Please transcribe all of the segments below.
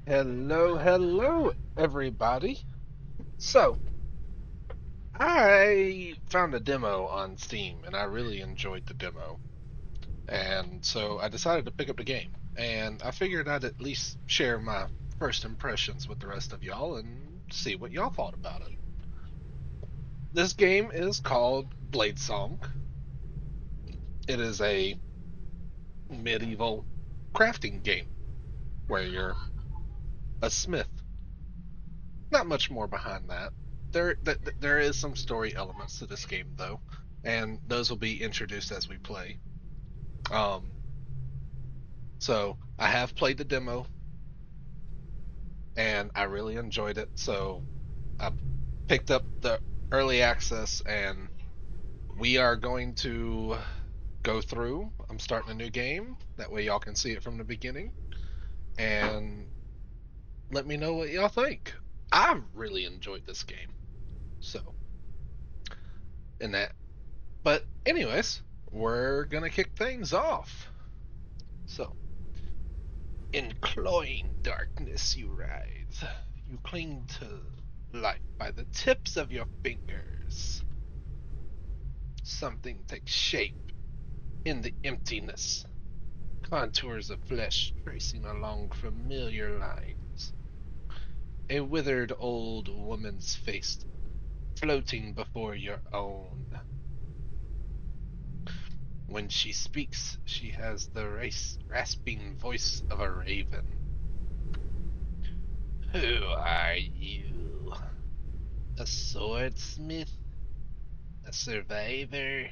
Hello, hello, everybody. So, I found a demo on Steam and I really enjoyed the demo. And so I decided to pick up the game. And I figured I'd at least share my first impressions with the rest of y'all and see what y'all thought about it. This game is called Bladesong. It is a medieval crafting game where you're a smith. Not much more behind that. There is some story elements to this game though, and those will be introduced as we play. Um, so I have played the demo and I really enjoyed it. So I picked up the early access and we are going to go through. I'm starting a new game. That way y'all can see it from the beginning and let me know what y'all think. I really enjoyed this game. So, in that But anyways, we're gonna kick things off. So, in cloying darkness you writhe. You cling to life by the tips of your fingers. Something takes shape in the emptiness. Contours of flesh tracing along familiar lines. A withered old woman's face floating before your own. When she speaks, she has the rasping voice of a raven. Who are you? A swordsmith? A survivor?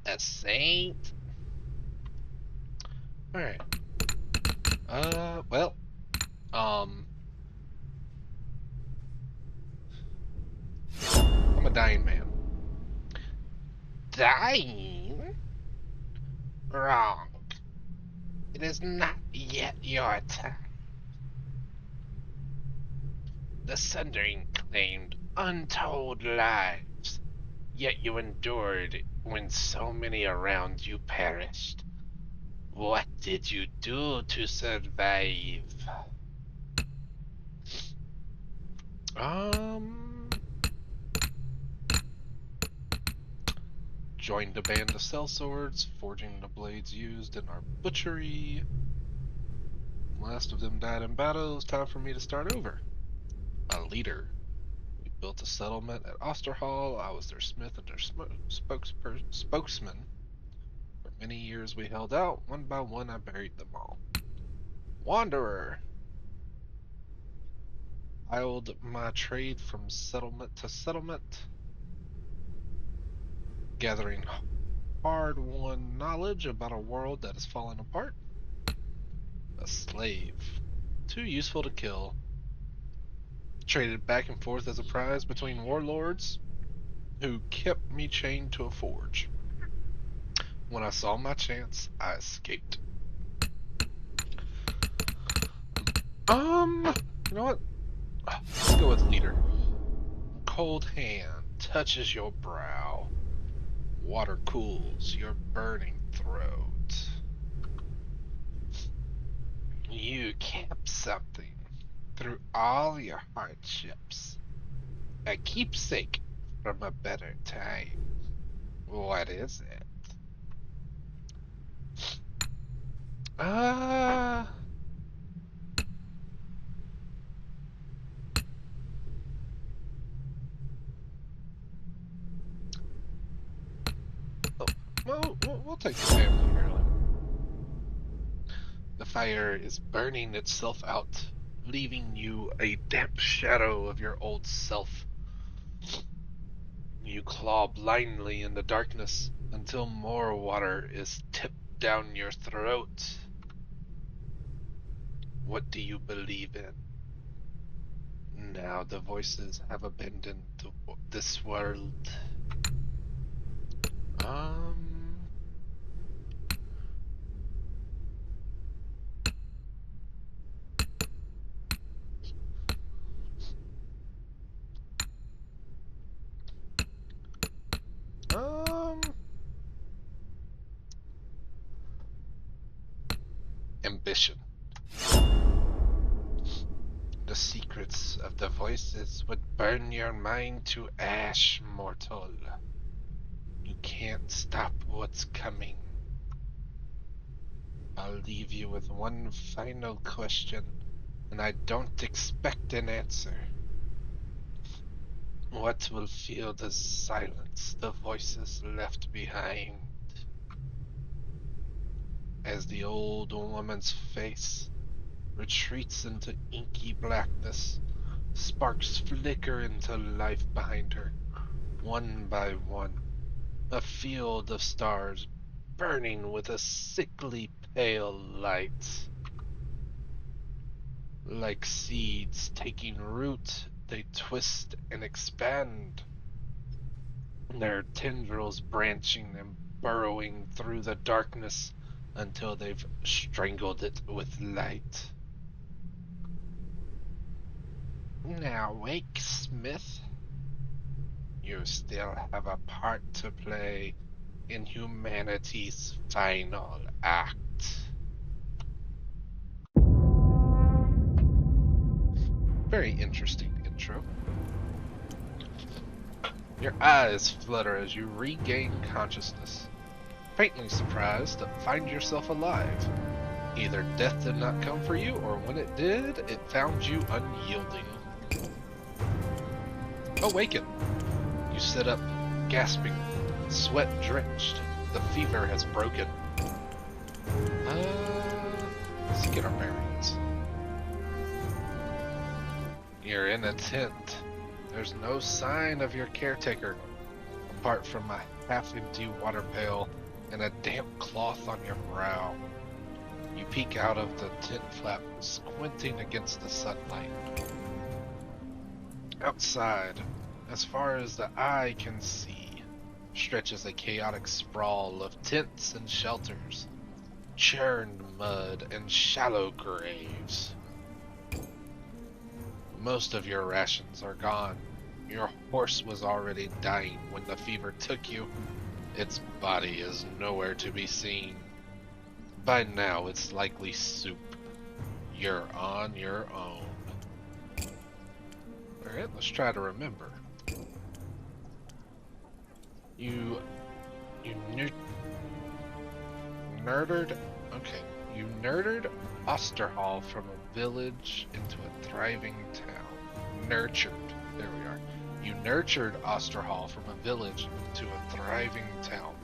A saint? Alright. Well, um, I'm a dying man. Dying? Wrong. It is not yet your time. The Sundering claimed untold lives, yet you endured when so many around you perished. What did you do to survive? Um, Joined a band to sell swords, forging the blades used in our butchery. Last of them died in battle. It's time for me to start over. A leader. We built a settlement at Osterhall. I was their smith and their spokesman. For many years we held out. One by one I buried them all. Wanderer. Piled my trade from settlement to settlement, gathering hard-won knowledge about a world that is falling apart. A slave. Too useful to kill. Traded back and forth as a prize between warlords who kept me chained to a forge. When I saw my chance, I escaped. Um, you know what? Let's go with leader. Cold hand touches your brow. Water cools your burning throat. You kept something through all your hardships. A keepsake from a better time. What is it? Uh, oh, well, we'll take the family heirloom. The fire is burning itself out, leaving you a damp shadow of your old self. You claw blindly in the darkness until more water is tipped down your throat. What do you believe in? Now the voices have abandoned this world. Um, um, Ambition. secrets of the voices would burn your mind to ash, mortal. You can't stop what's coming. I'll leave you with one final question, and I don't expect an answer. What will fill the silence the voices left behind? As the old woman's face retreats into inky blackness, sparks flicker into life behind her, one by one, a field of stars burning with a sickly pale light. Like seeds taking root, they twist and expand, their tendrils branching and burrowing through the darkness until they've strangled it with light. Now wake, Smith. You still have a part to play in humanity's final act. Very interesting intro. Your eyes flutter as you regain consciousness, faintly surprised to find yourself alive. Either death did not come for you, or when it did, it found you unyielding. Awaken. You sit up, gasping, sweat drenched. The fever has broken. Let's get our bearings. You're in a tent. There's no sign of your caretaker, apart from a half-empty water pail and a damp cloth on your brow. You peek out of the tent flap, squinting against the sunlight. Outside, as far as the eye can see, stretches a chaotic sprawl of tents and shelters, churned mud and shallow graves. Most of your rations are gone. Your horse was already dying when the fever took you. Its body is nowhere to be seen. By now, it's likely soup. You're on your own. Alright, let's try to remember. You nerdered. Okay. You nerdered Osterhall from a village into a thriving town. Nurtured. There we are. You nurtured Osterhall from a village into a thriving town,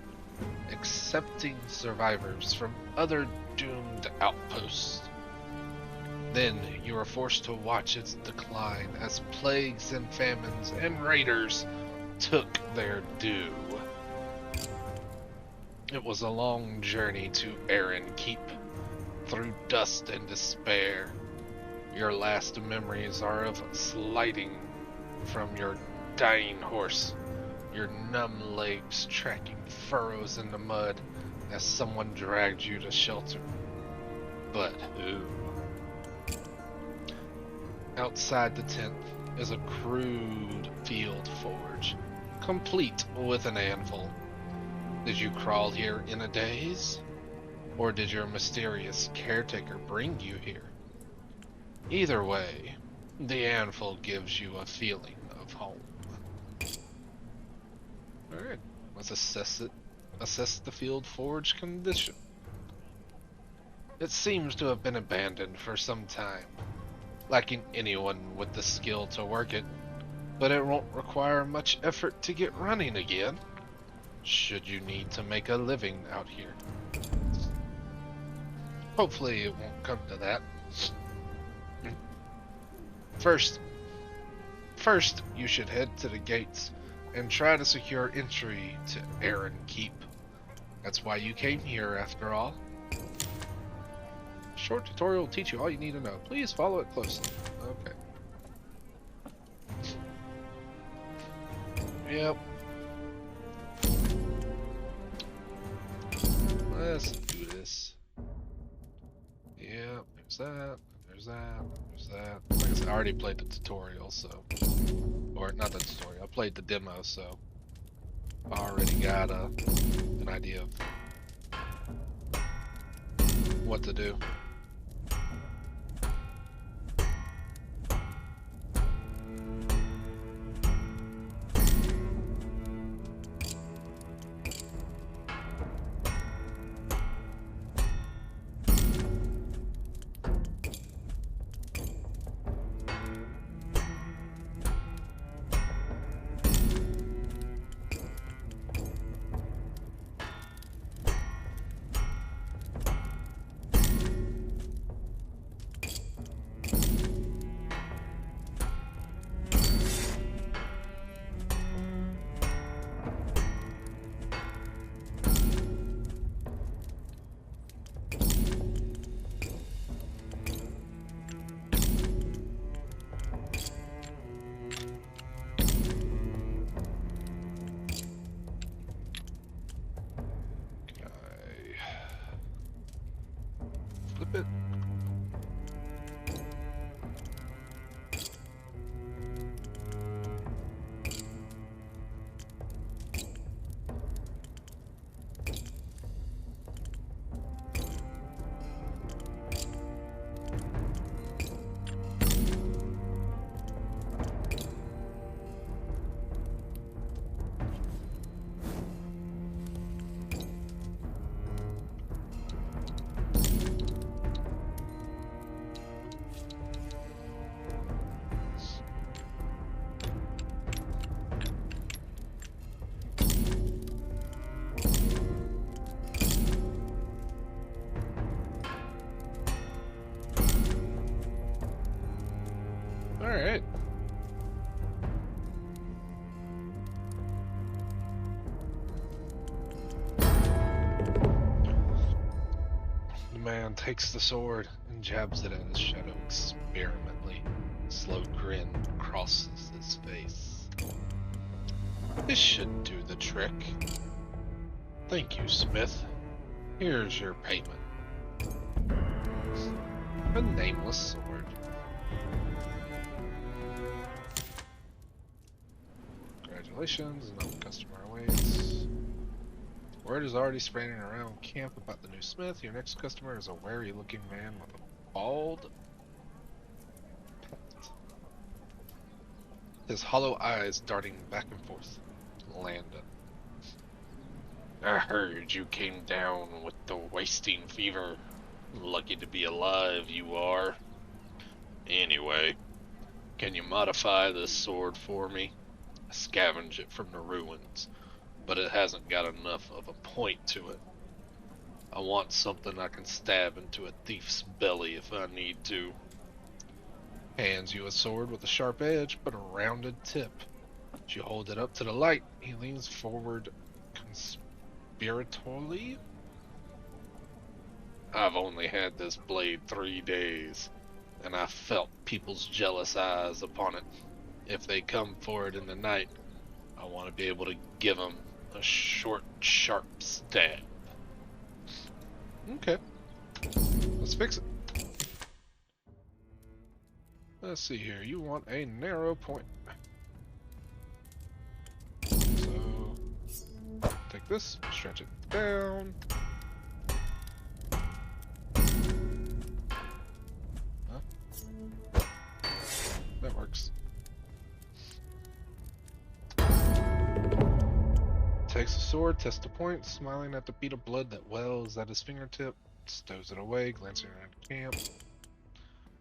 accepting survivors from other doomed outposts. Then you were forced to watch its decline as plagues and famines and raiders took their due. It was a long journey to Aaron Keep, through dust and despair. Your last memories are of sliding from your dying horse, your numb legs tracking furrows in the mud as someone dragged you to shelter. But who? Outside the tent is a crude field forge, complete with an anvil. Did you crawl here in a daze? Or did your mysterious caretaker bring you here? Either way, the anvil gives you a feeling of home. Alright, let's assess it. Assess the field forge condition. It seems to have been abandoned for some time, lacking anyone with the skill to work it, but it won't require much effort to get running again, should you need to make a living out here. Hopefully it won't come to that. First, you should head to the gates and try to secure entry to Aaron Keep. That's why you came here, after all. Short tutorial will teach you all you need to know. Please follow it closely. Okay. Yep. Let's do this. Yep, there's that, there's that, there's that. Like I said, I already played the tutorial, so... Or, not the tutorial, I played the demo, so... I already got an idea of what to do. Alright. The man takes the sword and jabs it at his shadow experimentally. A slow grin crosses his face. This should do the trick. Thank you, Smith. Here's your payment. A nameless sword. Congratulations, another customer awaits. Word is already spreading around camp about the new Smith. Your next customer is a wary-looking man with a bald pet. His hollow eyes darting back and forth. Landon. I heard you came down with the wasting fever. Lucky to be alive, you are. Anyway, can you modify this sword for me? I scavenge it from the ruins, but it hasn't got enough of a point to it. I want something I can stab into a thief's belly if I need to. Hands you a sword with a sharp edge but a rounded tip. As you hold it up to the light, he leans forward conspiratorially. I've only had this blade 3 days, and I felt people's jealous eyes upon it. If they come for it in the night, I want to be able to give them a short, sharp stab. Okay. Let's fix it. Let's see here. You want a narrow point. So, take this, stretch it down. Huh? That works. Takes the sword, tests the point, smiling at the bead of blood that wells at his fingertip, stows it away, glancing around camp.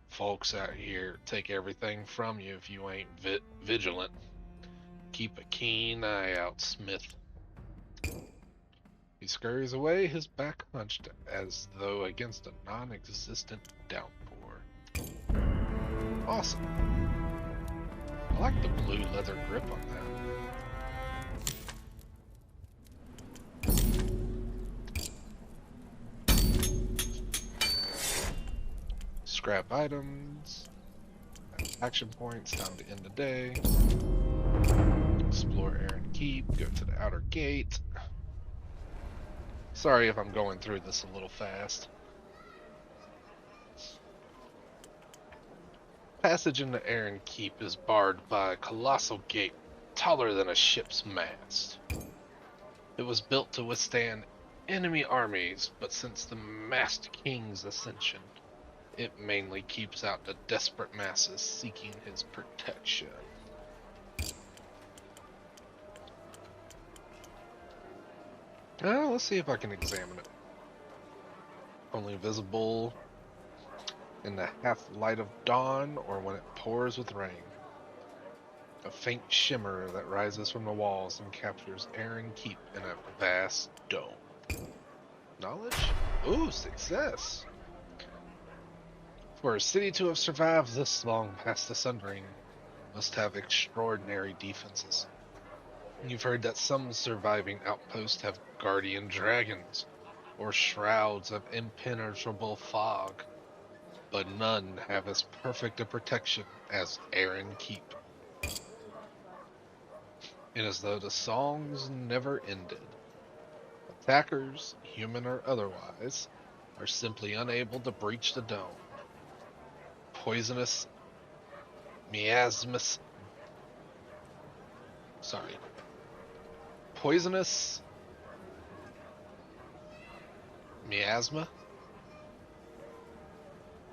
Folks out here take everything from you if you ain't vigilant. Keep a keen eye out, Smith. He scurries away, his back hunched as though against a non-existent downpour. Awesome. I like the blue leather grip on that. Scrap items, action points, time to end the day, explore Aaron Keep, go to the outer gate. Sorry if I'm going through this a little fast. Passage into Aaron Keep is barred by a colossal gate taller than a ship's mast. It was built to withstand enemy armies, but since the Masked King's ascension, it mainly keeps out the desperate masses seeking his protection. Let's see if I can examine it. Only visible in the half light of dawn or when it pours with rain. A faint shimmer that rises from the walls and captures Aaron Keep in a vast dome. Knowledge? Ooh, success! For a city to have survived this long past the Sundering, must have extraordinary defenses. You've heard that some surviving outposts have guardian dragons, or shrouds of impenetrable fog, but none have as perfect a protection as Aaron Keep. It is as though the songs never ended. Attackers, human or otherwise, are simply unable to breach the dome. Poisonous miasmas. Poisonous miasma.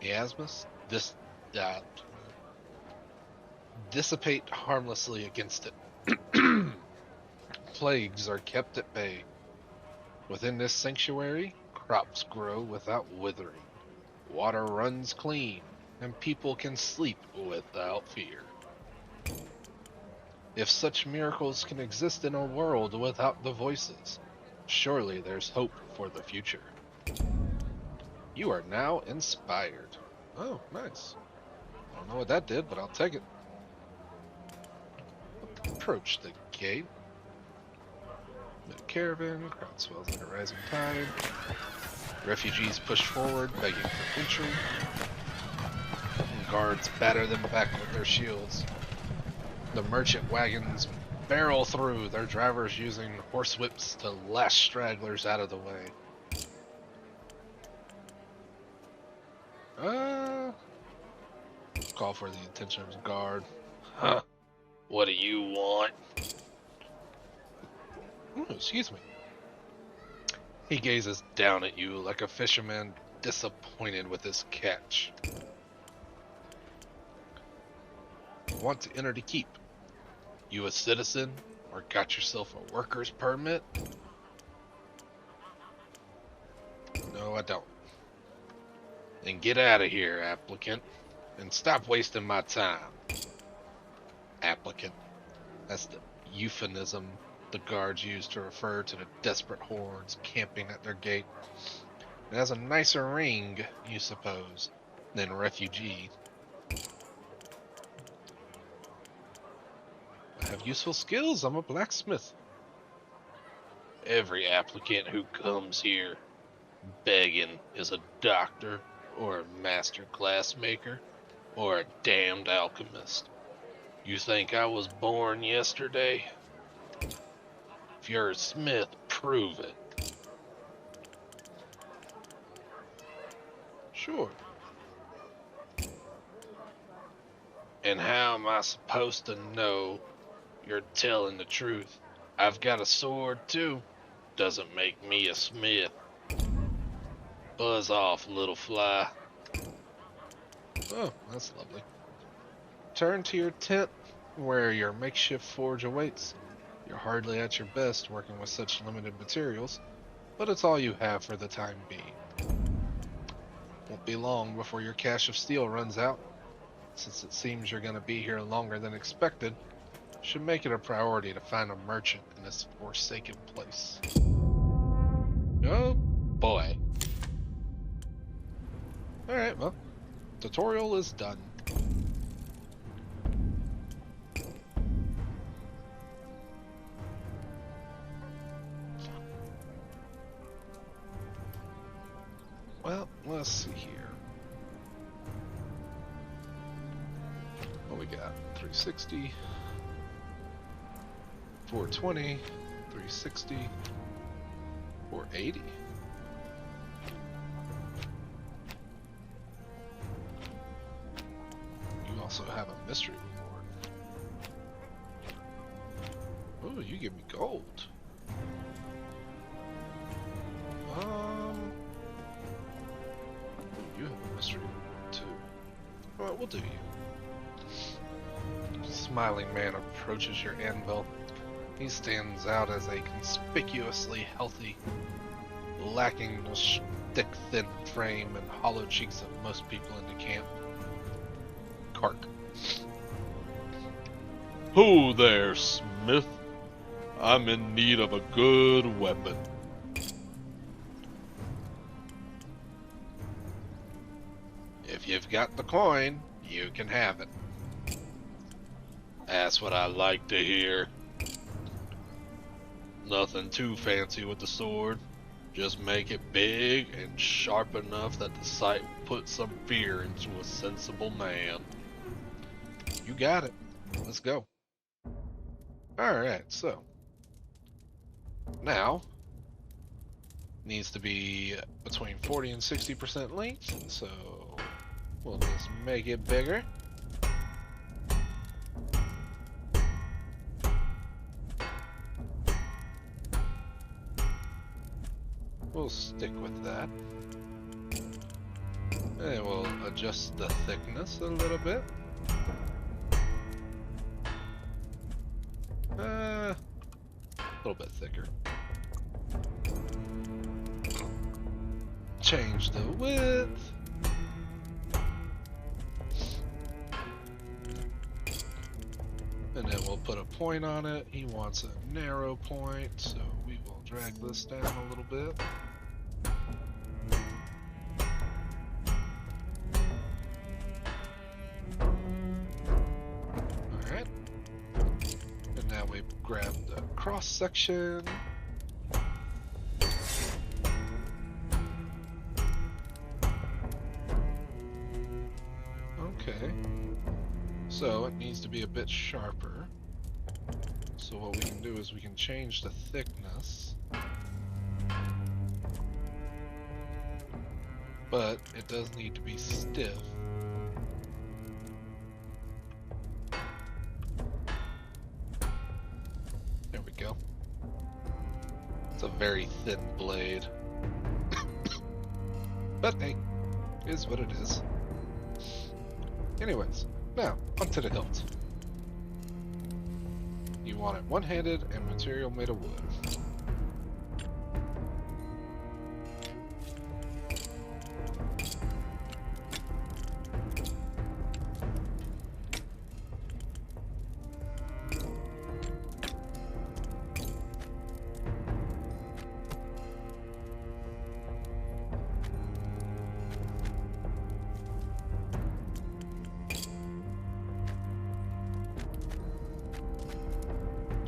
Miasmas. Dissipate harmlessly against it. Plagues are kept at bay. Within this sanctuary, crops grow without withering. Water runs clean, and people can sleep without fear. If such miracles can exist in a world without the voices, surely there's hope for the future. You are now inspired. Oh, nice. I don't know what that did, but I'll take it. Approach the gate. The caravan, crowd swells like a rising tide. Refugees push forward, begging for entry. And guards batter them back with their shields. The merchant wagons barrel through, their drivers using horsewhips to lash stragglers out of the way. Call for the attention of the guard. Huh? What do you want? Ooh, excuse me. He gazes down at you like a fisherman disappointed with his catch. Want to enter the keep? You a citizen, or got yourself a worker's permit? No, I don't. Then get out of here, applicant, and stop wasting my time. Applicant. That's the euphemism the guards use to refer to the desperate hordes camping at their gate. It has a nicer ring, you suppose, than refugee. I have useful skills. I'm a blacksmith. Every applicant who comes here begging is a doctor, or a master glassmaker, or a damned alchemist. You think I was born yesterday? If you're a smith, prove it. Sure. And how am I supposed to know you're telling the truth? I've got a sword too. Doesn't make me a smith. Buzz off, little fly. Oh, that's lovely. Turn to your tent, where your makeshift forge awaits. You're hardly at your best working with such limited materials, but it's all you have for the time being. Won't be long before your cache of steel runs out. Since it seems you're going to be here longer than expected, should make it a priority to find a merchant in this forsaken place. Oh boy. Alright, well, tutorial is done. Well, let's see here. What we got? 360, 420, 360, 480. You also have a mystery reward. Oh, you give me gold. You have a mystery reward too. Well, we'll do you. Smiling man approaches your anvil. He stands out as a conspicuously healthy, lacking the thick-thin frame and hollow cheeks of most people in the camp. Kark. Ho there, Smith. I'm in need of a good weapon. If you've got the coin, you can have it. That's what I like to hear. Nothing too fancy with the sword. Just make it big and sharp enough that the sight will put some fear into a sensible man. You got it. Let's go. Alright, so. Now, needs to be between 40 and 60% length, so we'll just make it bigger. We'll stick with that. And we'll adjust the thickness a little bit. A little bit thicker. Change the width. And then we'll put a point on it. He wants a narrow point, so we will drag this down a little bit. we grab the cross section. Okay. So it needs to be a bit sharper. So what we can do is we can change the thickness. But it does need to be stiff. There we go. It's a very thin blade. But hey, it is what it is. Anyways, now, onto the hilt. You want it one-handed and material made of wood.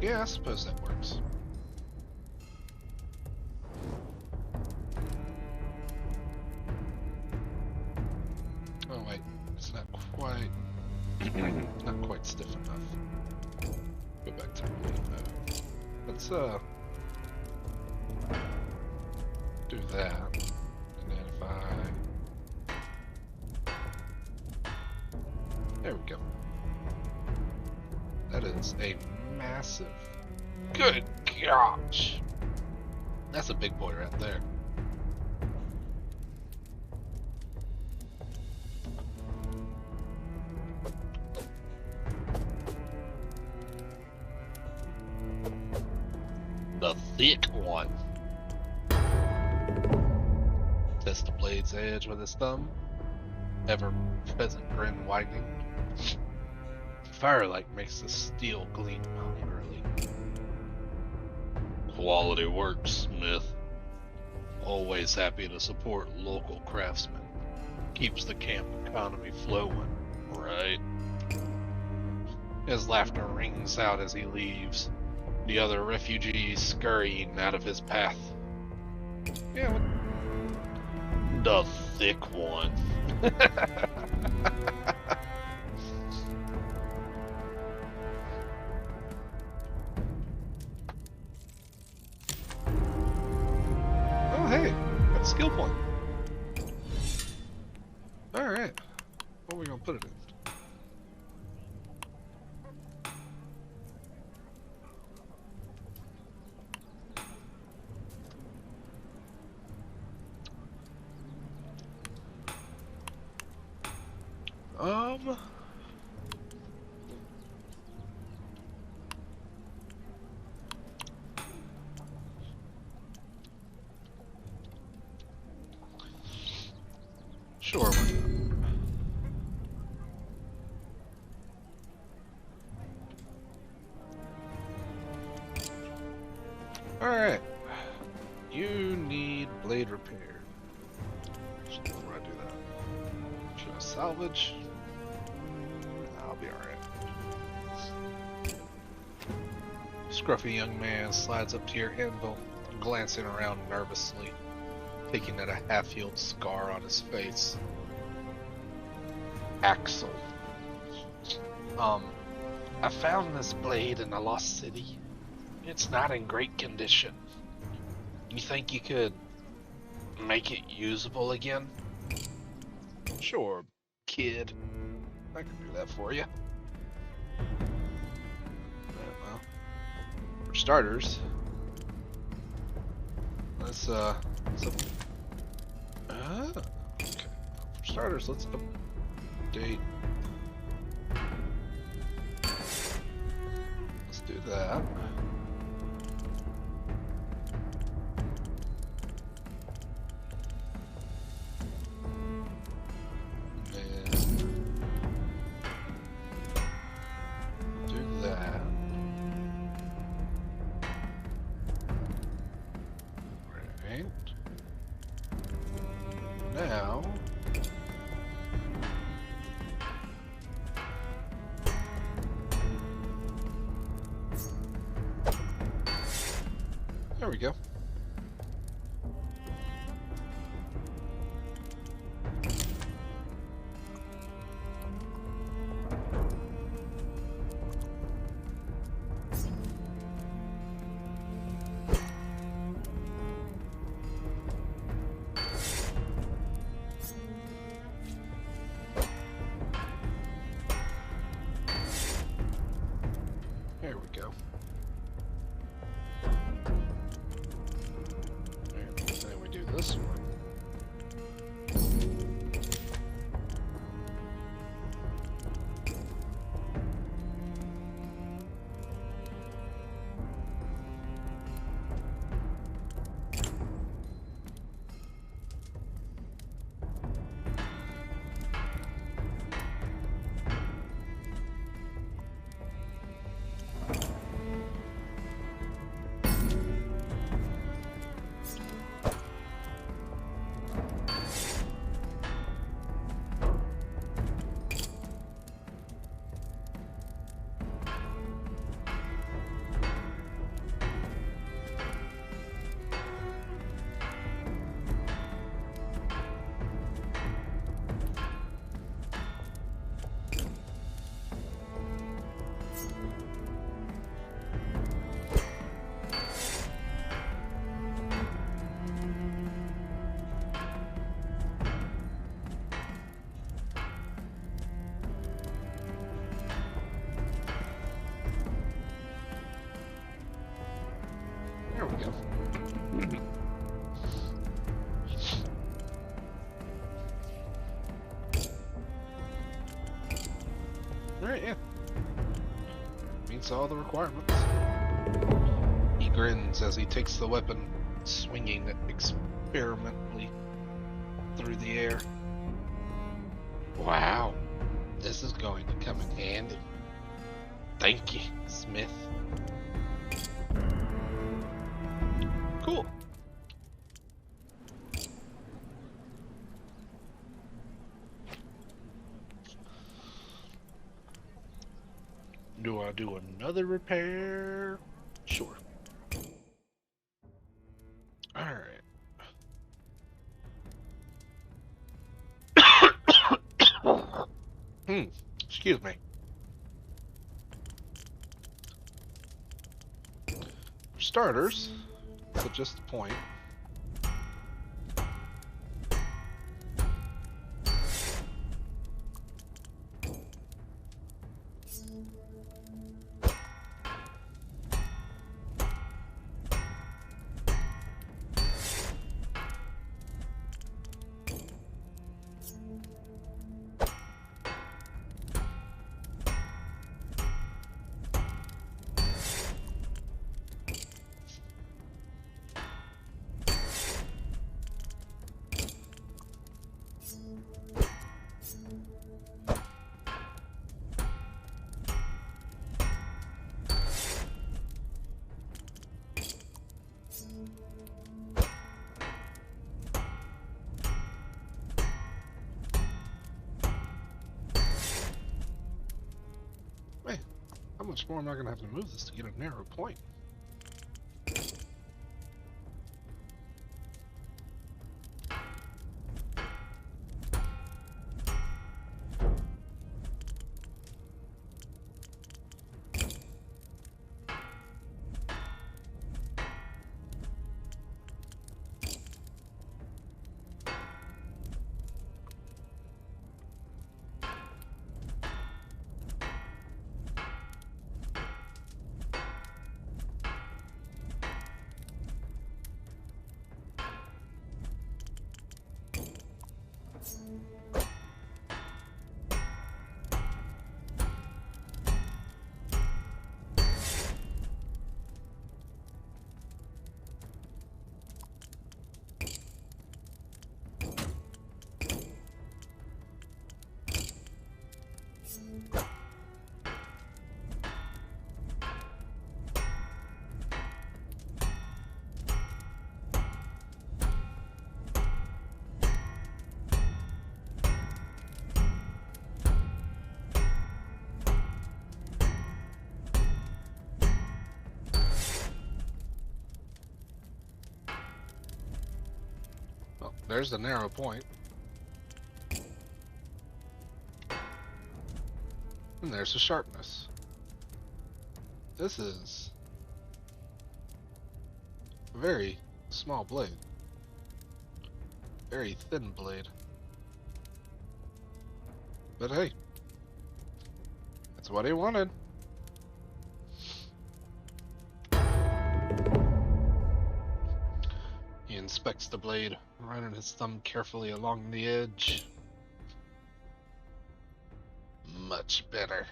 Yeah, I suppose that works. Oh wait, it's not quite not quite stiff enough. Go back to blade mode. Let's do that. And then if there we go. That is a massive. Good gosh. That's a big boy right there. The thick one. Test the blade's edge with his thumb. Ever present grin widening. Firelight makes the steel gleam hungrily. Quality work, Smith. Always happy to support local craftsmen. Keeps the camp economy flowing, right? His laughter rings out as he leaves, the other refugees scurrying out of his path. Yeah, what? The thick one. Oh, hey, got a skill point. Alright, what are we gonna put it in? Sure, why not? Alright. You need blade repair. Before I do that, should I salvage? I'll be alright. Scruffy young man slides up to your anvil, glancing around nervously, picking at a half-healed scar on his face. Axel. I found this blade in the lost city. It's not in great condition. You think you could make it usable again? Sure, kid. I can do that for you. Well, for starters, let's okay. For starters, let's update. Let's do that. Now, There we go. There we go. And then we do this one. There we go. Alright, yeah. Meets all the requirements. He grins as he takes the weapon, swinging it experimentally through the air. Wow, this is going to come in handy. Thank you, Smith. Cool. Do I do another repair? Sure. Alright. Excuse me. For starters, at just the point. Man, how much more am I going to have to move this to get a narrow point? There's the narrow point. And there's the sharpness. This is a very small blade. Very thin blade. But hey, that's what he wanted. He inspects the blade, running his thumb carefully along the edge. Much better.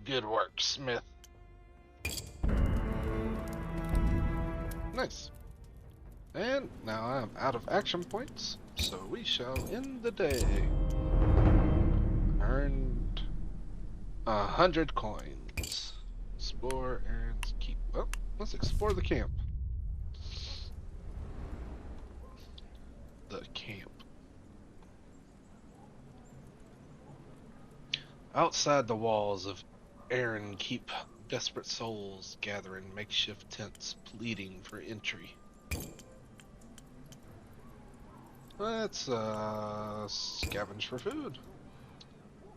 Good work, Smith. Nice. And now I am out of action points, so we shall end the day. Earned 100 coins. Explore Aaron's Keep. Well, let's explore the camp. The camp. Outside the walls of Aaron Keep, desperate souls gather in makeshift tents, pleading for entry. Let's scavenge for food.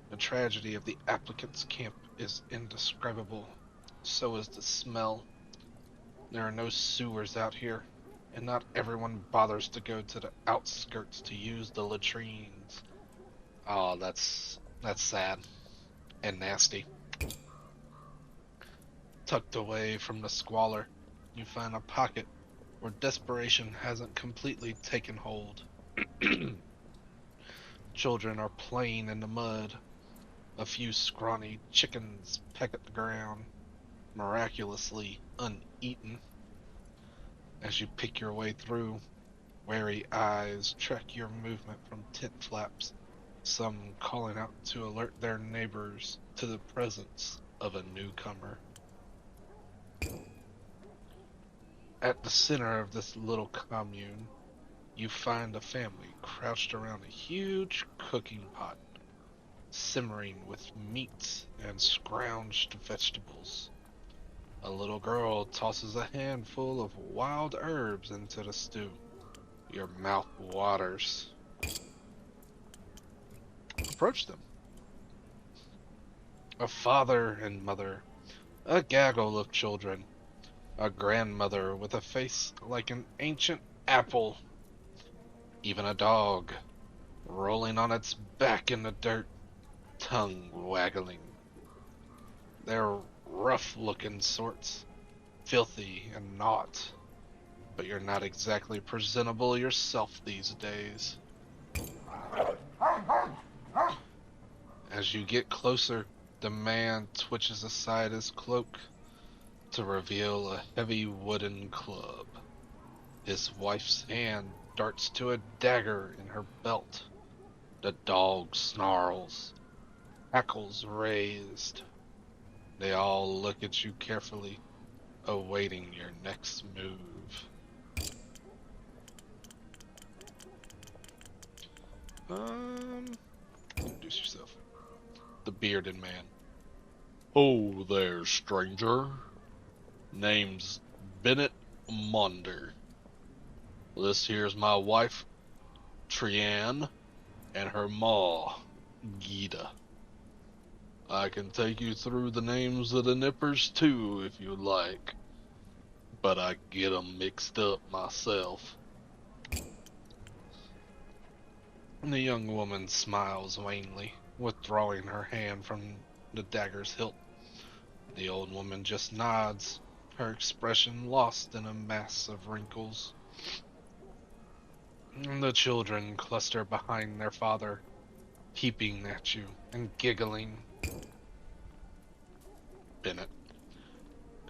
The tragedy of the applicants' camp is indescribable. So is the smell. There are no sewers out here, and not everyone bothers to go to the outskirts to use the latrines. Oh, that's sad and nasty. Tucked away from the squalor, you find a pocket where desperation hasn't completely taken hold. Children are playing in the mud. A few scrawny chickens peck at the ground, miraculously uneaten. As you pick your way through, wary eyes track your movement from tent flaps, some calling out to alert their neighbors to the presence of a newcomer. At the center of this little commune, you find a family crouched around a huge cooking pot, simmering with meats and scrounged vegetables. A little girl tosses a handful of wild herbs into the stew. Your mouth waters. Approach them. A father and mother, a gaggle of children, a grandmother with a face like an ancient apple, even a dog, rolling on its back in the dirt, tongue waggling. They're rough-looking sorts, filthy and naught, but you're not exactly presentable yourself these days. As you get closer, the man twitches aside his cloak to reveal a heavy wooden club. His wife's hand darts to a dagger in her belt. The dog snarls, hackles raised. They all look at you carefully, awaiting your next move. Introduce yourself. The bearded man. Oh there, stranger. Name's Bennett Monder. This here's my wife, Trianne, and her ma, Gita. I can take you through the names of the nippers too, if you like, but I get 'em mixed up myself. The young woman smiles wanly, withdrawing her hand from the dagger's hilt. The old woman just nods, her expression lost in a mass of wrinkles. The children cluster behind their father, peeping at you and giggling. Bennett.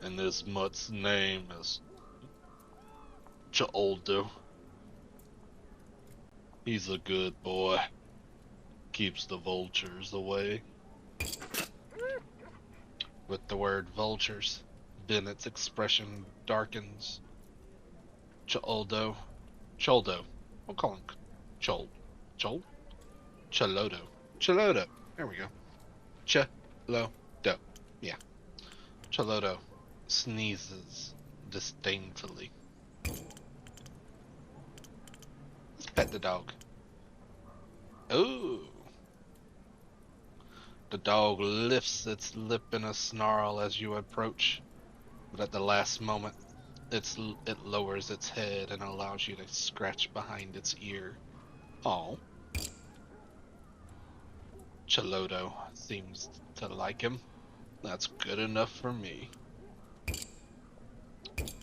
And this mutt's name is Choldo. He's a good boy. Keeps the vultures away. With the word vultures, Bennett's expression darkens. Choldo. We'll call him Chol. Cholodo. There we go. Cholodo. Yeah. Cholodo sneezes disdainfully. Let's pet the dog. Ooh. The dog lifts its lip in a snarl as you approach, but at the last moment, it lowers its head and allows you to scratch behind its ear. Oh, Cholodo seems to like him. That's good enough for me.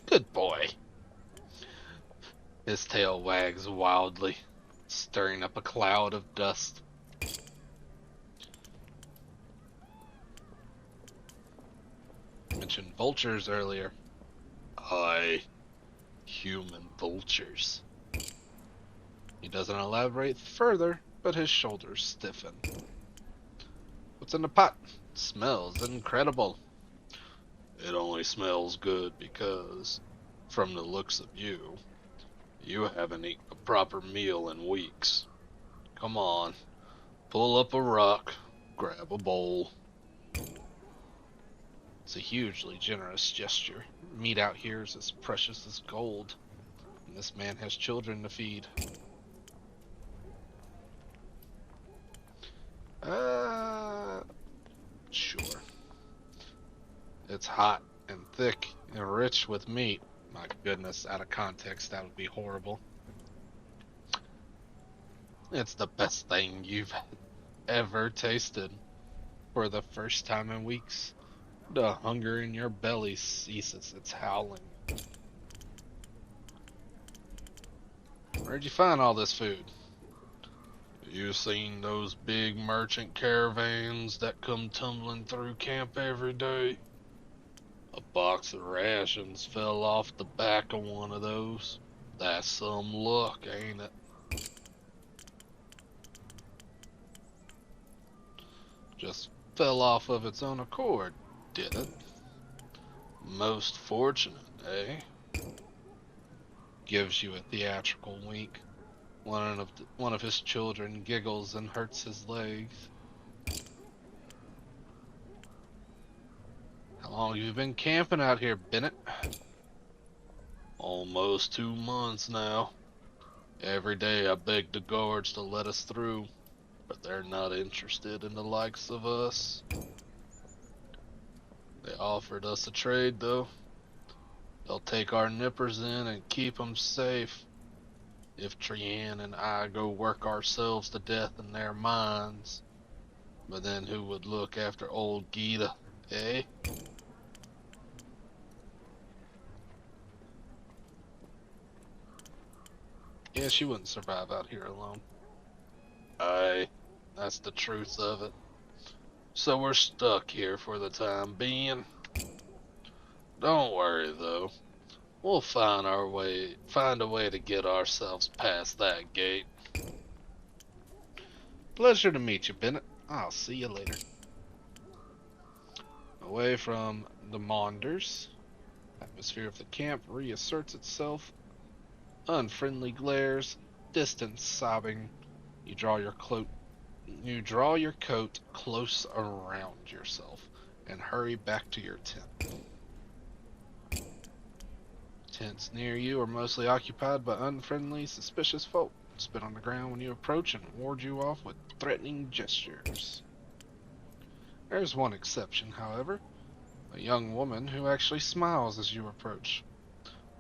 Good boy. His tail wags wildly, stirring up a cloud of dust. You mentioned vultures earlier. Aye, human vultures. He doesn't elaborate further, but his shoulders stiffen. What's in the pot? Smells incredible. It only smells good because, from the looks of you, you haven't eaten a proper meal in weeks. Come on, pull up a rock, grab a bowl. It's a hugely generous gesture. Meat out here is as precious as gold, and this man has children to feed. Sure. It's hot and thick and rich with meat. My goodness, out of context, that would be horrible. It's the best thing you've ever tasted. For the first time in weeks, the hunger in your belly ceases its howling. Where'd you find all this food? You seen those big merchant caravans that come tumbling through camp every day? A box of rations fell off the back of one of those. That's some luck, ain't it? Just fell off of its own accord, did it? Most fortunate, eh? Gives you a theatrical wink. One of his children giggles and hurts his legs. How long have you been camping out here, Bennett? Almost 2 months now. Every day I beg the guards to let us through, but they're not interested in the likes of us. They offered us a trade, though. They'll take our nippers in and keep 'em safe. If Trian and I go work ourselves to death in their mines. But then who would look after old Gita, eh? Yeah, she wouldn't survive out here alone. Aye, that's the truth of it. So we're stuck here for the time being. Don't worry though. We'll find a way to get ourselves past that gate. Pleasure to meet you, Bennett. I'll see you later. Away from the Maunders, atmosphere of the camp reasserts itself. Unfriendly glares, distant sobbing. You draw your coat close around yourself and hurry back to your tent. Tents near you are mostly occupied by unfriendly, suspicious folk. Spit on the ground when you approach and ward you off with threatening gestures. There's one exception, however, a young woman who actually smiles as you approach,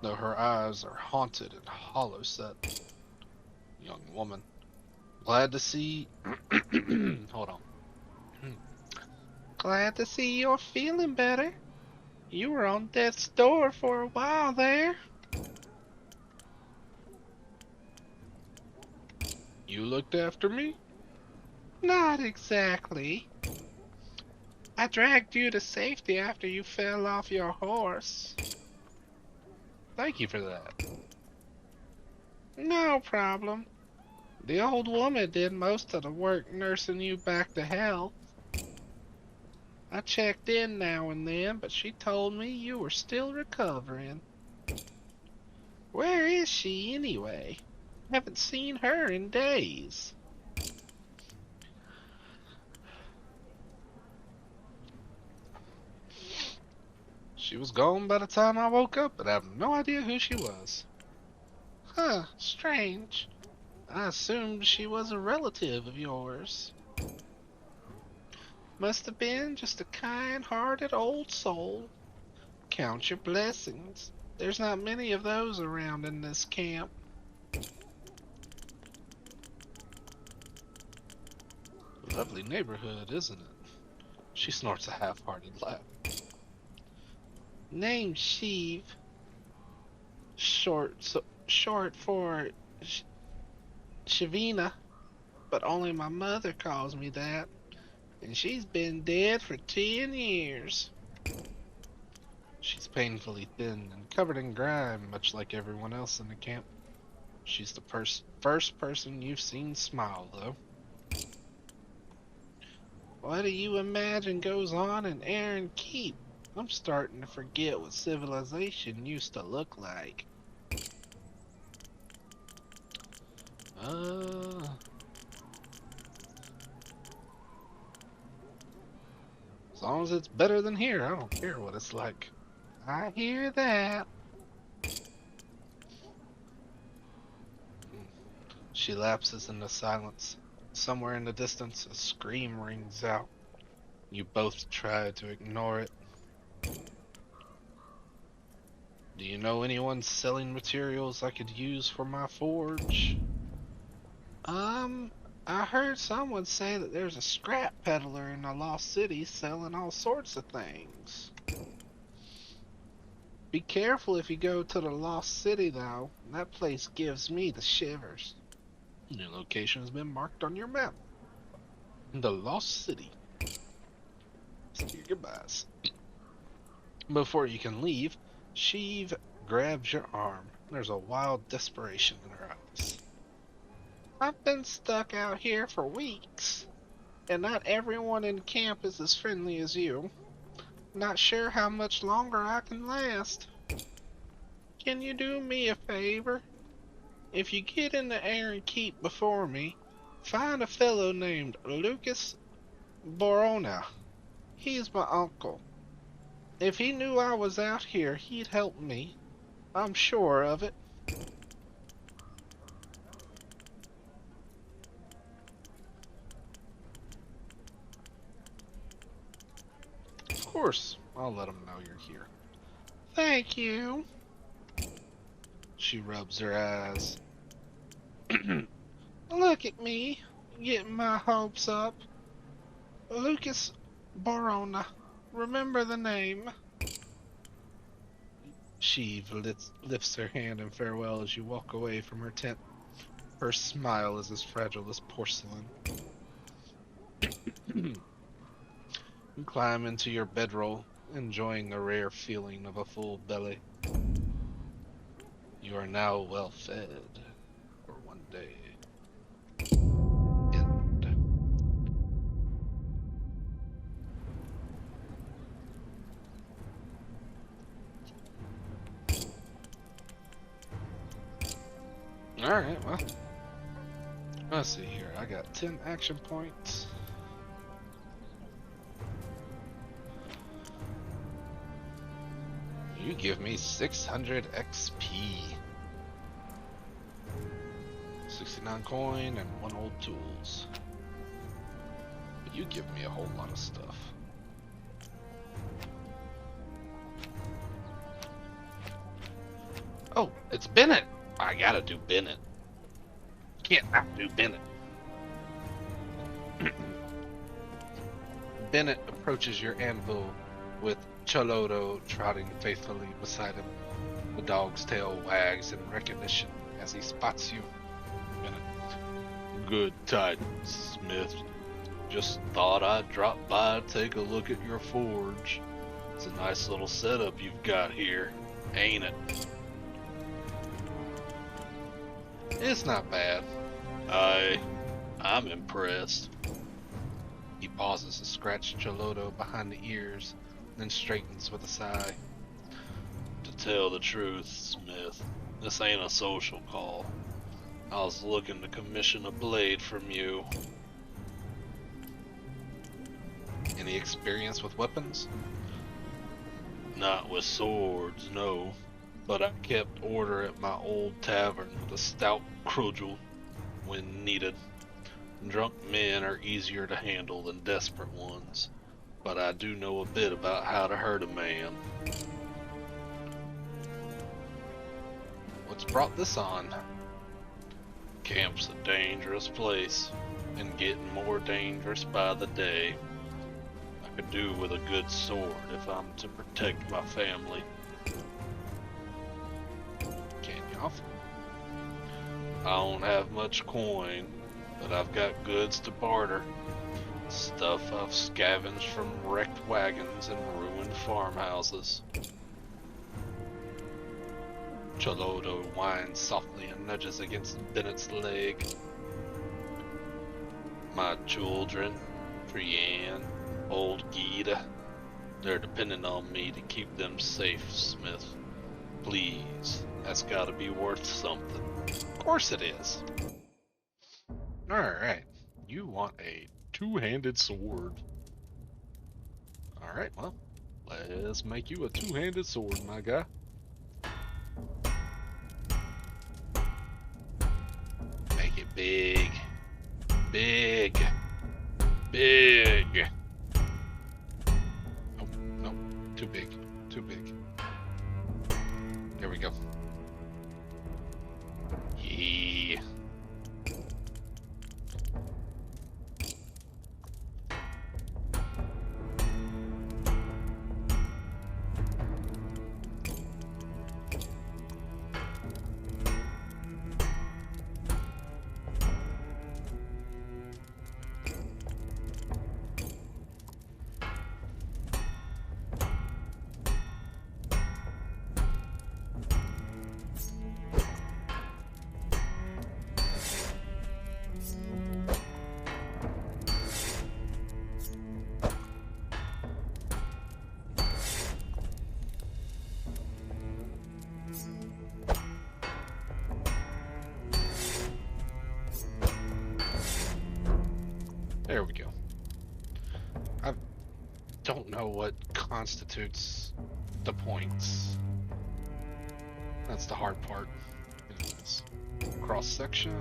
though her eyes are haunted and hollow-set. Young woman, glad to see... Hold on. Glad to see you're feeling better. You were on death's door for a while there. You looked after me? Not exactly. I dragged you to safety after you fell off your horse. Thank you for that. No problem. The old woman did most of the work nursing you back to health. I checked in now and then, but she told me you were still recovering. Where is she anyway? Haven't seen her in days. She was gone by the time I woke up, but I have no idea who she was. Huh, strange. I assumed she was a relative of yours. Must have been just a kind-hearted old soul. Count your blessings. There's not many of those around in this camp. Lovely neighborhood, isn't it? She snorts a half-hearted laugh. Name's Sheev. Short for Shavina, but only my mother calls me that, and she's been dead for 10 years. She's painfully thin and covered in grime, much like everyone else in the camp. She's the first person you've seen smile, though. What do you imagine goes on in Aaron Keep? I'm starting to forget what civilization used to look like. As long as it's better than here, I don't care what it's like. I hear that. She lapses into silence. Somewhere in the distance, a scream rings out. You both try to ignore it. Do you know anyone selling materials I could use for my forge? I heard someone say that there's a scrap peddler in the Lost City selling all sorts of things. Be careful if you go to the Lost City, though. That place gives me the shivers. Your location has been marked on your map. The Lost City. Say your goodbyes. Before you can leave, Sheev grabs your arm. There's a wild desperation in her eyes. I've been stuck out here for weeks, and not everyone in camp is as friendly as you. Not sure how much longer I can last. Can you do me a favor? If you get into Aaron Keep before me, find a fellow named Lucas Borona. He's my uncle. If he knew I was out here, he'd help me. I'm sure of it. Of course, I'll let him know you're here. Thank you. She rubs her eyes. Look at me, getting my hopes up. Lucas Borona. Remember the name. Sheev lifts her hand in farewell as you walk away from her tent. Her smile is as fragile as porcelain. You climb into your bedroll, enjoying the rare feeling of a full belly. You are now well fed for one day. End. Alright, well. Let's see here. I got 10 action points. You give me 600 XP. 69 coin and 1 old tools. But you give me a whole lot of stuff. Oh, it's Bennett! I gotta do Bennett. Can't not do Bennett. Bennett approaches your anvil with Cholodo trotting faithfully beside him. The dog's tail wags in recognition as he spots you. Bennett. Good tidings, Smith. Just thought I'd drop by and take a look at your forge. It's a nice little setup you've got here, ain't it? It's not bad. I'm impressed. He pauses to scratch Cholodo behind the ears, then straightens with a sigh. To tell the truth, Smith, this ain't a social call. I was looking to commission a blade from you. Any experience with weapons? Not with swords, no. But I kept order at my old tavern with a stout crudgel. when needed. Drunk men are easier to handle than desperate ones, but I do know a bit about how to hurt a man. What's brought this on? Camp's a dangerous place, and getting more dangerous by the day. I could do with a good sword if I'm to protect my family. Can you offer? I don't have much coin, but I've got goods to barter. Stuff I've scavenged from wrecked wagons and ruined farmhouses. Cholodo whines softly and nudges against Bennett's leg. My children, Brienne, old Gita, they're depending on me to keep them safe, Smith. Please, that's gotta be worth something. Of course it is. Alright. You want a two-handed sword. Alright, well, let's make you a two-handed sword, my guy. Make it big. Big. Big. Oh, no. Too big. Too big. There we go. Yeah. There we go. I don't know what constitutes the points. That's the hard part. Cross section.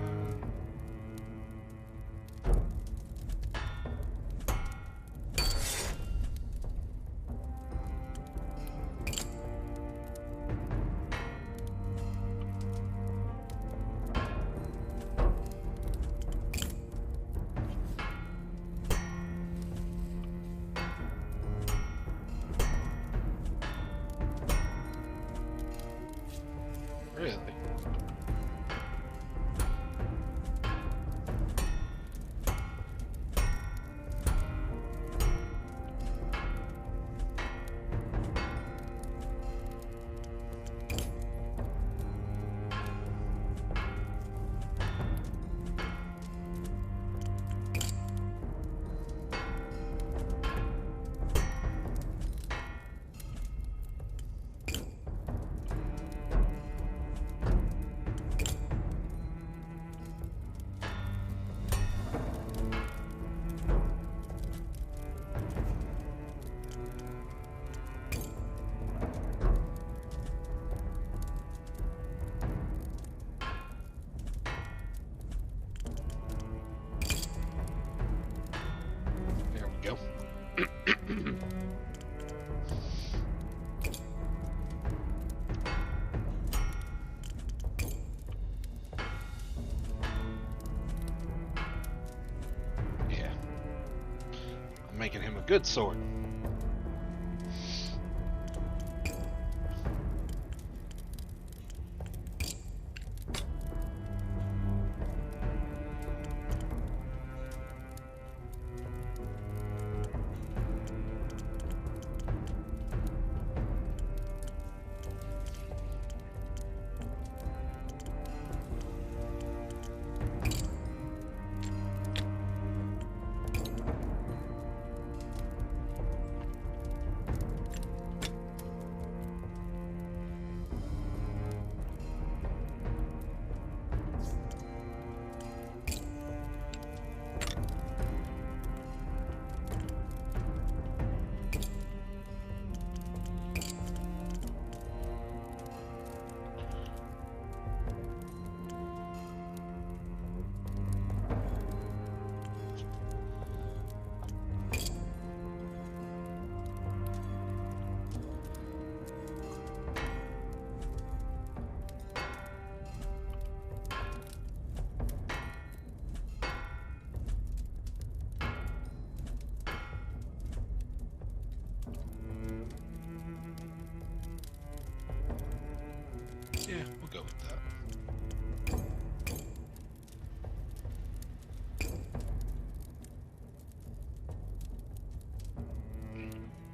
Really? There we go. Yeah. I'm making him a good sword.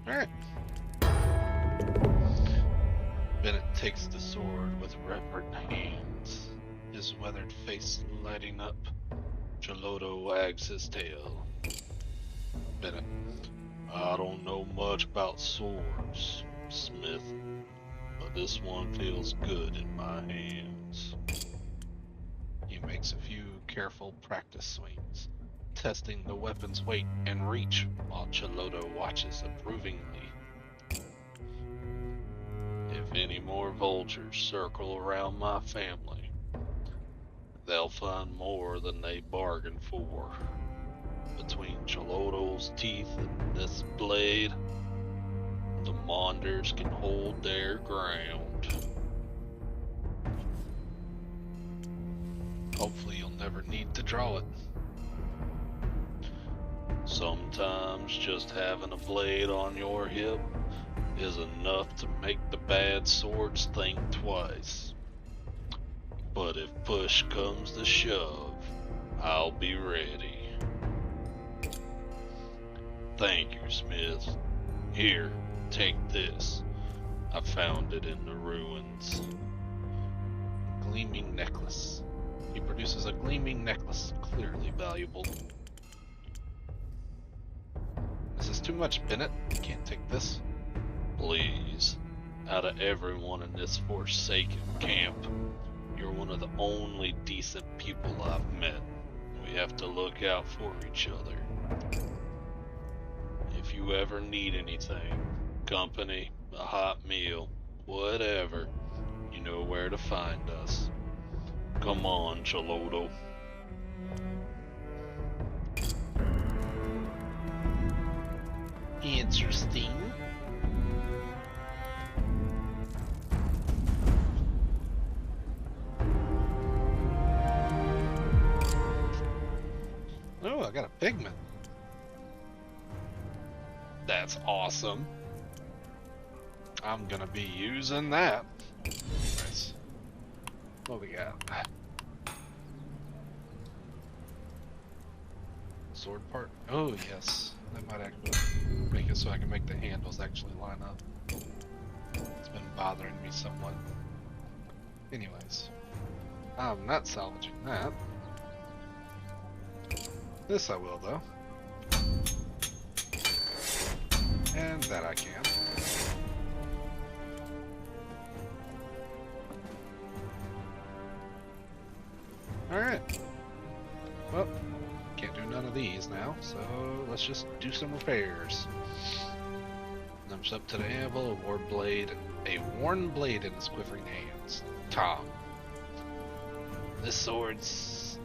Alright. Bennett takes the sword with reverent hands, his weathered face lighting up. Gelodo wags his tail. Bennett. I don't know much about swords, Smith, but this one feels good in my hands. He makes a few careful practice swings, testing the weapon's weight and reach while Gelodo watches approvingly. If any more vultures circle around my family, they'll find more than they bargained for. Between Gelodo's teeth and this blade, the Monders can hold their ground. Hopefully you'll never need to draw it. Sometimes just having a blade on your hip is enough to make the bad swords think twice. But if push comes to shove, I'll be ready. Thank you, Smith. Here, take this. I found it in the ruins. Gleaming necklace. He produces a gleaming necklace, clearly valuable. This is too much, Bennett. I can't take this. Please, out of everyone in this forsaken camp, you're one of the only decent people I've met. We have to look out for each other. If you ever need anything, company, a hot meal, whatever, you know where to find us. Come on, Gelodo. Interesting. Oh, I got a pigment. That's awesome. I'm gonna be using that. Nice. What we got? Sword part? Oh, yes. That might actually make it so I can make the handles actually line up. It's been bothering me somewhat. Anyways, I'm not salvaging that. This I will, though. And that I can. Alright. Well, can't do none of these now, so let's just do some repairs. Jumps up to the anvil, a worn blade in his quivering hands. Tom. This sword's...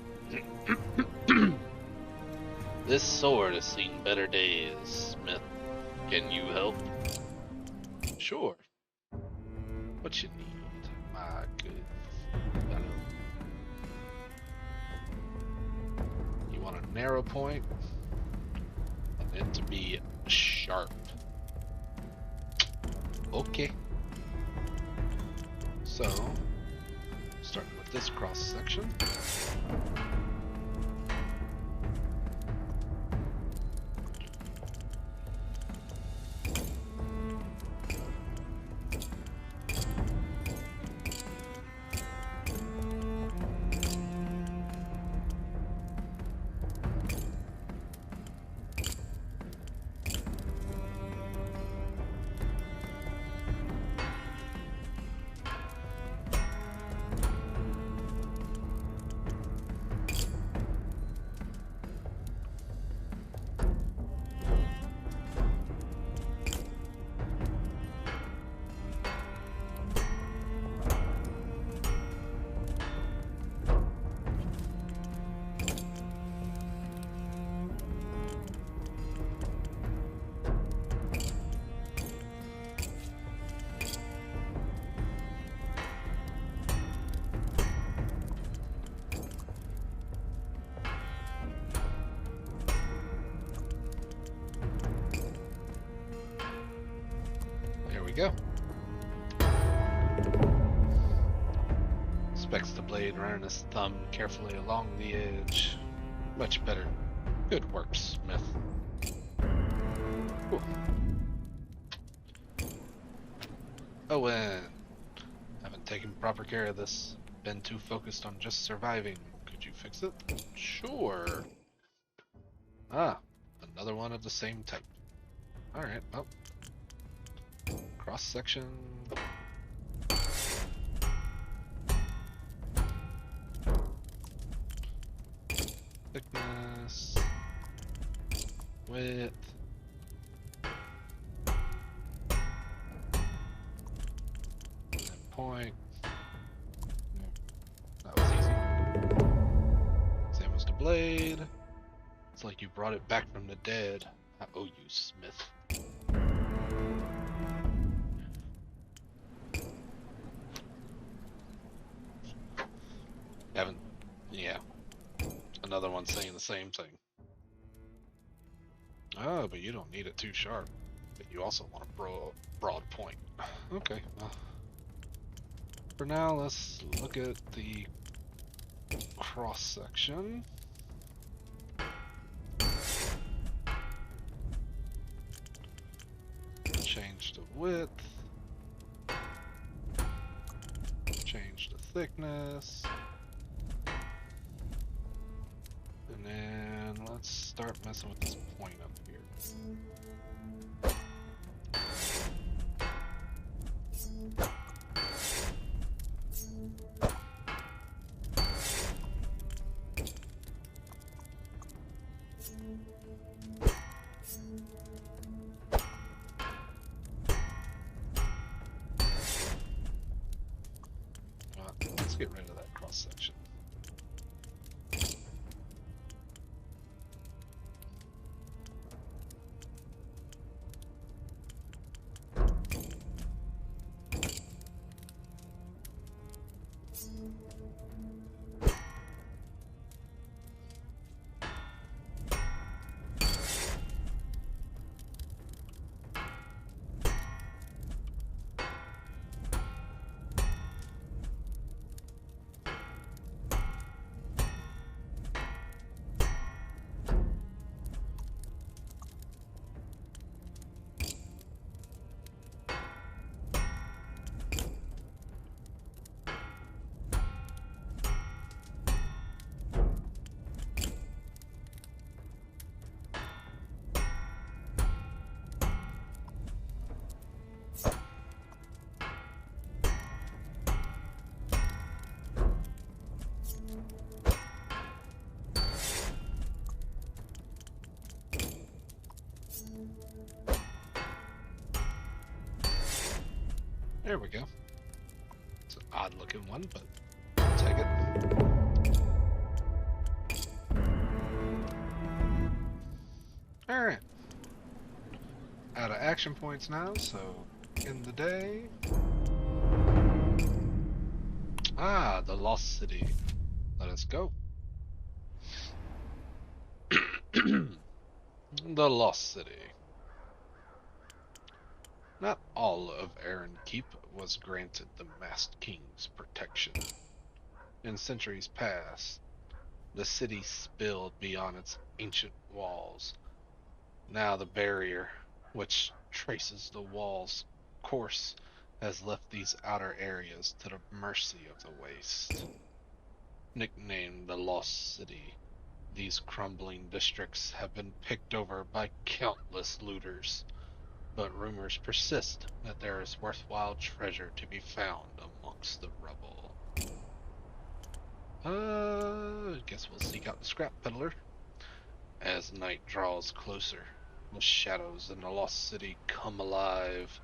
This sword has seen better days, Smith. Can you help? Sure. What you need, my good fellow? You want a narrow point, and it to be sharp. Okay. So, starting with this cross section. Go. Inspects the blade, running his thumb carefully along the edge. Much better. Good work, Smith. Ooh. Owen, haven't taken proper care of this. Been too focused on just surviving. Could you fix it? Sure. Ah, another one of the same type. Alright, well, cross section. Thickness. Width. And point. That was easy. Same as the blade. It's like you brought it back from the dead. I owe you, Smith. Haven't. Yeah, another one saying the same thing. Oh, but you don't need it too sharp. But you also want a broad point. Okay, well, for now, let's look at the cross section. Change the width. Change the thickness. And then let's start messing with this point up here. Let's get rid of that cross section. There we go. It's an odd looking one, but I'll take it. Alright. Out of action points now, so in the day. Ah, the Lost City. Let us go. The Lost City. Not all of Aaron Keep was granted the Masked King's protection. In centuries past, the city spilled beyond its ancient walls. Now the barrier, which traces the wall's course, has left these outer areas to the mercy of the waste. Nicknamed the Lost City, these crumbling districts have been picked over by countless looters, but rumors persist that there is worthwhile treasure to be found amongst the rubble. I guess we'll seek out the scrap peddler. As night draws closer, the shadows in the lost city come alive.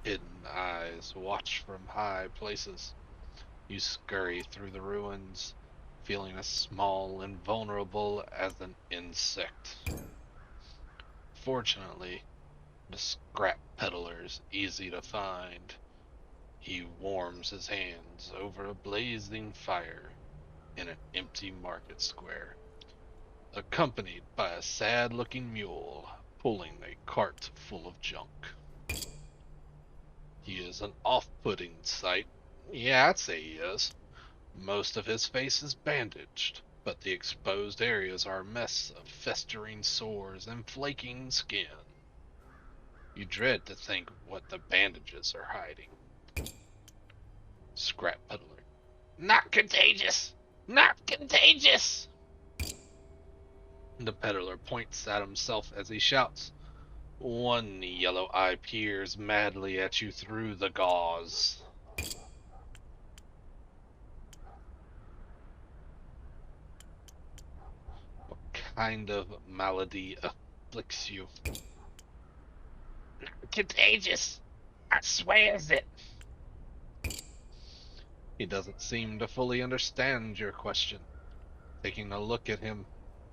Hidden eyes watch from high places. You scurry through the ruins, feeling as small and vulnerable as an insect. Fortunately, the scrap peddler is easy to find. He warms his hands over a blazing fire in an empty market square, accompanied by a sad-looking mule pulling a cart full of junk. He is an off-putting sight. Yeah, I'd say he is. Most of his face is bandaged, but the exposed areas are a mess of festering sores and flaking skin. You dread to think what the bandages are hiding. Scrap Peddler. Not contagious! Not contagious! The peddler points at himself as he shouts. One yellow eye peers madly at you through the gauze. What kind of malady afflicts you? Contagious! I swears it! He doesn't seem to fully understand your question. Taking a look at him,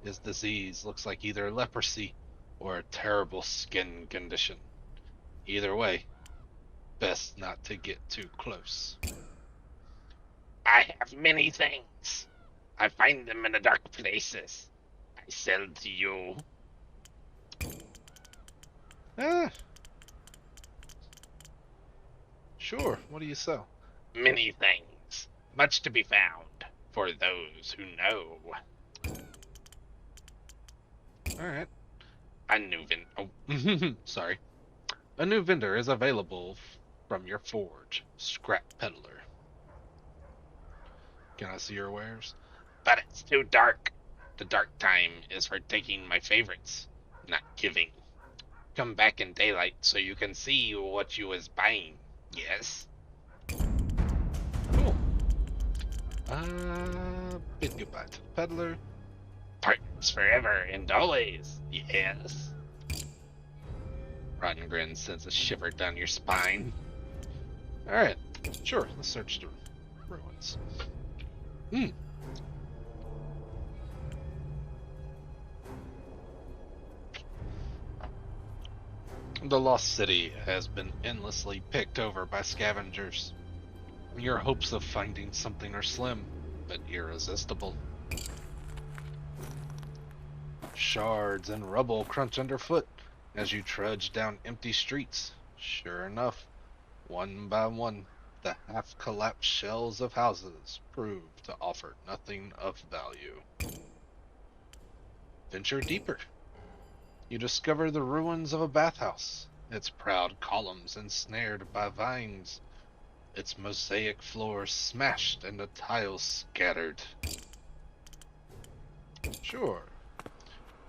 his disease looks like either leprosy or a terrible skin condition. Either way, best not to get too close. I have many things. I find them in the dark places. I sell to you. Ah, sure. What do you sell? Many things. Much to be found for those who know. All right. A new sorry. A new vendor is available from your forge, Scrap Peddler. Can I see your wares? But it's too dark. The dark time is for taking my favorites, not giving. Come back in daylight so you can see what you was buying. Yes? Cool. Bid goodbye to the peddler. Partners forever and always. Yes? Rotengrin sends a shiver down your spine. All right. Sure. Let's search the ruins. The lost city has been endlessly picked over by scavengers. Your hopes of finding something are slim, but irresistible. Shards and rubble crunch underfoot as you trudge down empty streets. Sure enough, one by one, the half-collapsed shells of houses prove to offer nothing of value. Venture deeper. You discover the ruins of a bathhouse, its proud columns ensnared by vines, its mosaic floor smashed and the tiles scattered. Sure,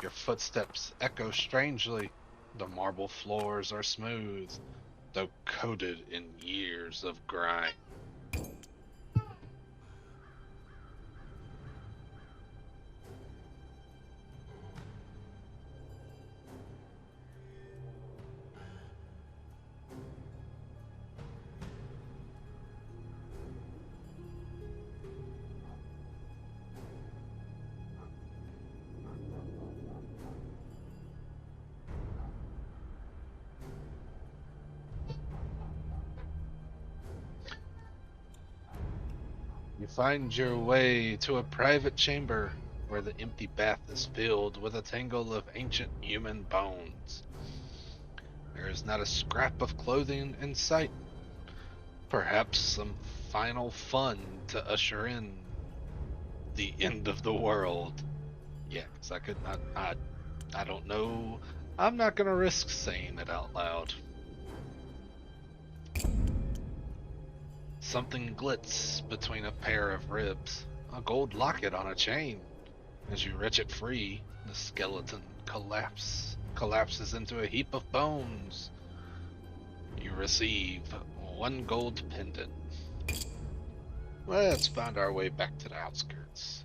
your footsteps echo strangely. The marble floors are smooth, though coated in years of grime. You find your way to a private chamber where the empty bath is filled with a tangle of ancient human bones. There is not a scrap of clothing in sight. Perhaps some final fun to usher in the end of the world. Yeah, because I could not. I don't know. I'm not gonna risk saying it out loud. Something glits between a pair of ribs, a gold locket on a chain. As you wrench it free, the skeleton collapses into a heap of bones. You receive one gold pendant. Let's find our way back to the outskirts.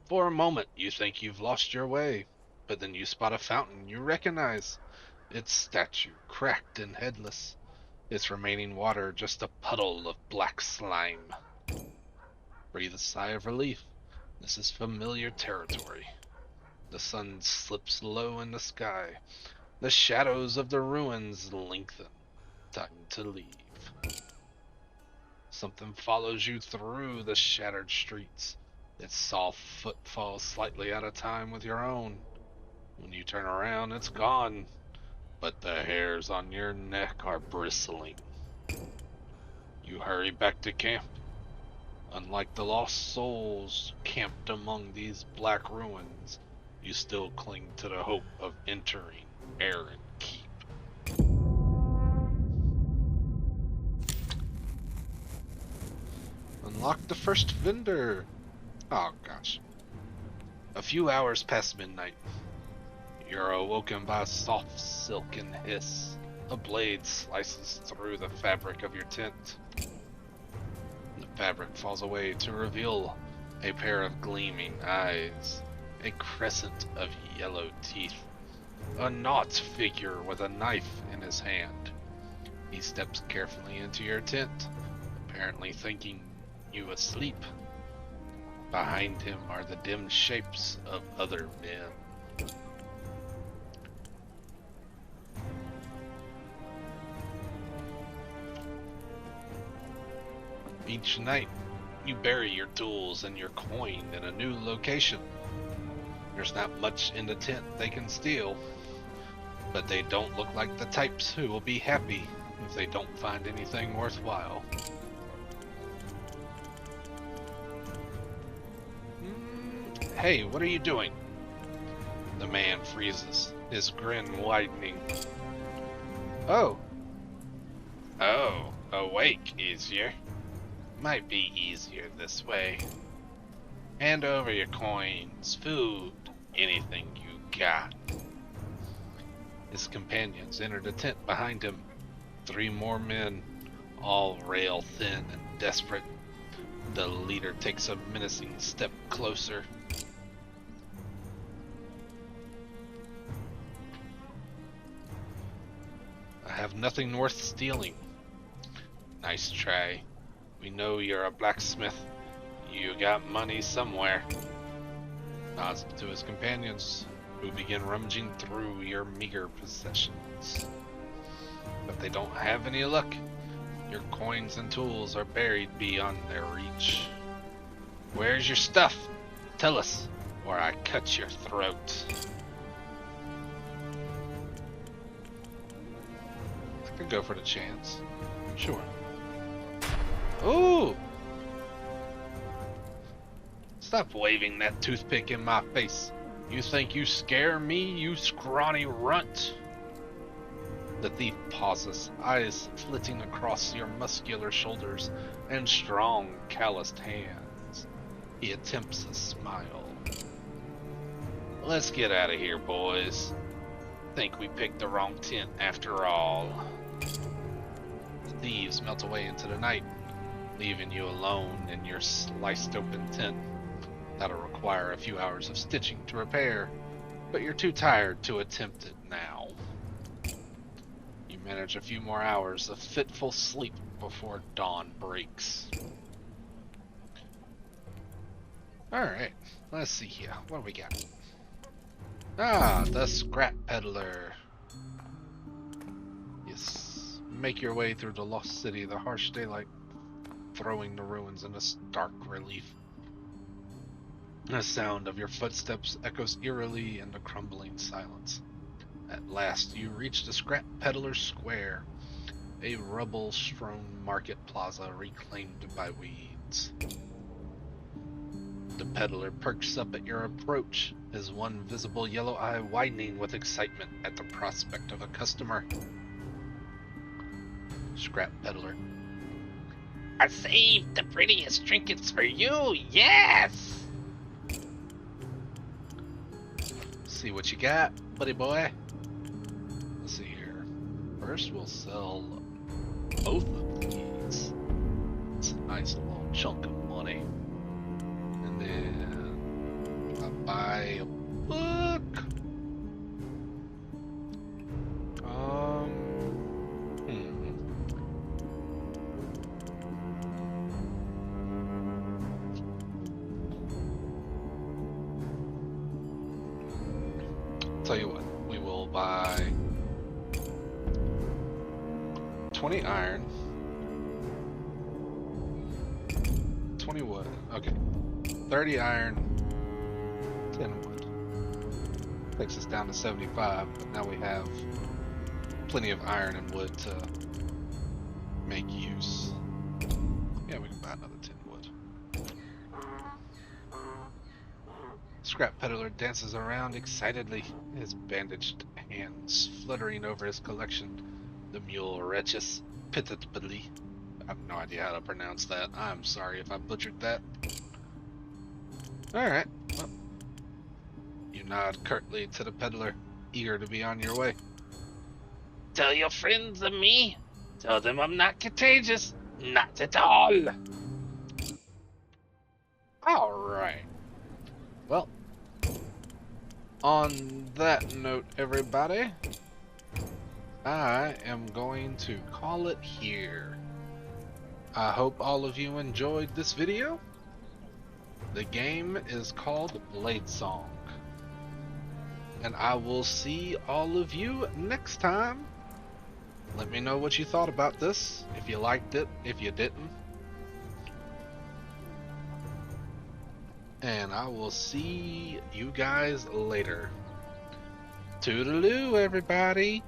For a moment, you think you've lost your way, but then you spot a fountain you recognize. Its statue cracked and headless, its remaining water just a puddle of black slime. Breathe a sigh of relief. This is familiar territory. The sun slips low in the sky. The shadows of the ruins lengthen. Time to leave. Something follows you through the shattered streets. Its soft foot falls slightly out of time with your own. When you turn around, it's gone, but the hairs on your neck are bristling. You hurry back to camp. Unlike the lost souls camped among these black ruins, you still cling to the hope of entering Aaron Keep. Unlock the first vendor. Oh gosh. A few hours past midnight, you're awoken by a soft silken hiss. A blade slices through the fabric of your tent. The fabric falls away to reveal a pair of gleaming eyes, a crescent of yellow teeth, a knot figure with a knife in his hand. He steps carefully into your tent, apparently thinking you asleep. Behind him are the dim shapes of other men. Each night, you bury your tools and your coin in a new location. There's not much in the tent they can steal, but they don't look like the types who will be happy if they don't find anything worthwhile. Hey, what are you doing? The man freezes, his grin widening. Oh, Oh, awake, easier. Might be easier this way. Hand over your coins, food, anything you got. His companions enter the tent behind him. 3 more men, all rail thin and desperate. The leader takes a menacing step closer. I have nothing worth stealing. Nice try. We know you're a blacksmith. You got money somewhere. Nods to his companions, who begin rummaging through your meager possessions. But they don't have any luck. Your coins and tools are buried beyond their reach. Where's your stuff? Tell us, or I cut your throat. I could go for the chance. Sure. Ooh! Stop waving that toothpick in my face. You think you scare me, you scrawny runt? The thief pauses, eyes flitting across your muscular shoulders and strong, calloused hands. He attempts a smile. Let's get out of here, boys. Think we picked the wrong tent after all. The thieves melt away into the night, leaving you alone in your sliced open tent. That'll require a few hours of stitching to repair, but you're too tired to attempt it now. You manage a few more hours of fitful sleep before dawn breaks. Alright, let's see here. What do we got? Ah, the scrap peddler. Yes. Make your way through the lost city, the harsh daylight throwing the ruins into stark relief. The sound of your footsteps echoes eerily in the crumbling silence. At last, you reach the Scrap Peddler's Square, a rubble-strewn market plaza reclaimed by weeds. The peddler perks up at your approach, his one visible yellow eye widening with excitement at the prospect of a customer. Scrap Peddler. I saved the prettiest trinkets for you, yes! See what you got, buddy boy. Let's see here. First, we'll sell both of these. It's a nice little chunk of money. And then I buy a book. Tell you what, we will buy 20 iron, 20 wood, okay, 30 iron, 10 wood. Takes us down to 75, but now we have plenty of iron and wood to make use. Yeah, we can buy another 10 wood. Scrap Peddler dances around excitedly, his bandaged hands fluttering over his collection. The mule retches pitiably, I have no idea how to pronounce that. I'm sorry if I butchered that. Alright, well, you nod curtly to the peddler, eager to be on your way. Tell your friends of me. Tell them I'm not contagious. Not at all. Alright. Well, on that note, everybody, I am going to call it here. I hope all of you enjoyed this video. The game is called Bladesong. And I will see all of you next time. Let me know what you thought about this, if you liked it, if you didn't. And I will see you guys later. Toodaloo, everybody.